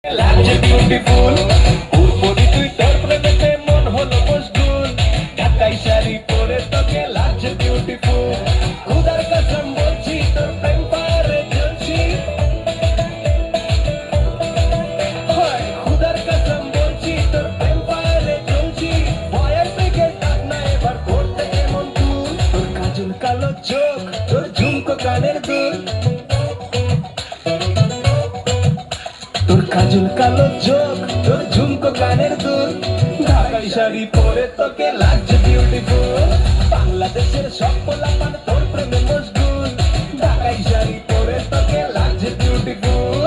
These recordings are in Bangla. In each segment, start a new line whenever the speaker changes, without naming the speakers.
লাগছে বিউটিফুল উর্বরি তুই তোর প্রেমেতে মন হলো মশগুল ঢাকাই শাড়ি পরে তোকে লাগছে বিউটিফুল খুদার কসম বলছি তোর প্রেম পারে জ্বলছি খুদার কসম বলছি তোর প্রেম পারে জ্বলছি ভয়ের থেকে ডাক না এবার করতে এমন তুল তোর কাজল কালো চোখ তোর ঝুমকো কানের দুল তোর কাজল কালো চোখ তোর ঝুমকো কানের দুল ঢাকাই শাড়ি পরে তোকে লাগছে বিউটিফুল বাংলাদেশের সব পোলাপান তোর প্রেমে মশগুল ঢাকাই শাড়ি পরে তোকে লাগছে বিউটিফুল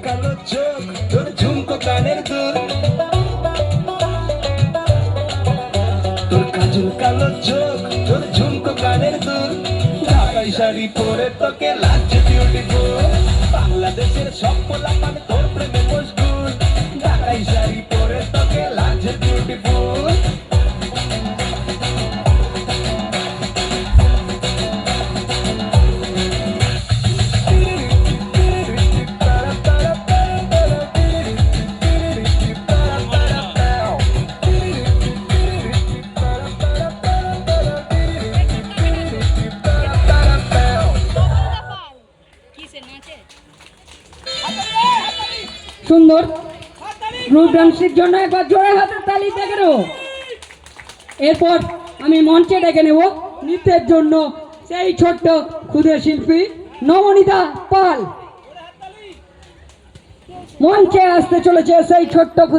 কালো চোখ তোর ঝুমকো কানের দুল তোর কাজল কালো চোখ তোর ঝুমকো কানের দুল ঢাকাই শাড়ি পরে তোকে লাগছে বিউটিফুল বাংলাদেশের সব পোলাপান তোর প্রেমে মশগুল ঢাকাই শাড়ি পরে তোকে লাগছে বিউটিফুল
সুন্দর গ্রুপ ডান্সের জন্য একবার জোরে হাতের তালি দেখে নেব। এরপর আমি মঞ্চে ডেকে নেব নৃত্যের জন্য সেই ছোট্ট ক্ষুদে শিল্পী নবনীতা পাল। মঞ্চে আসতে চলেছে সেই ছোট্ট ক্ষুদে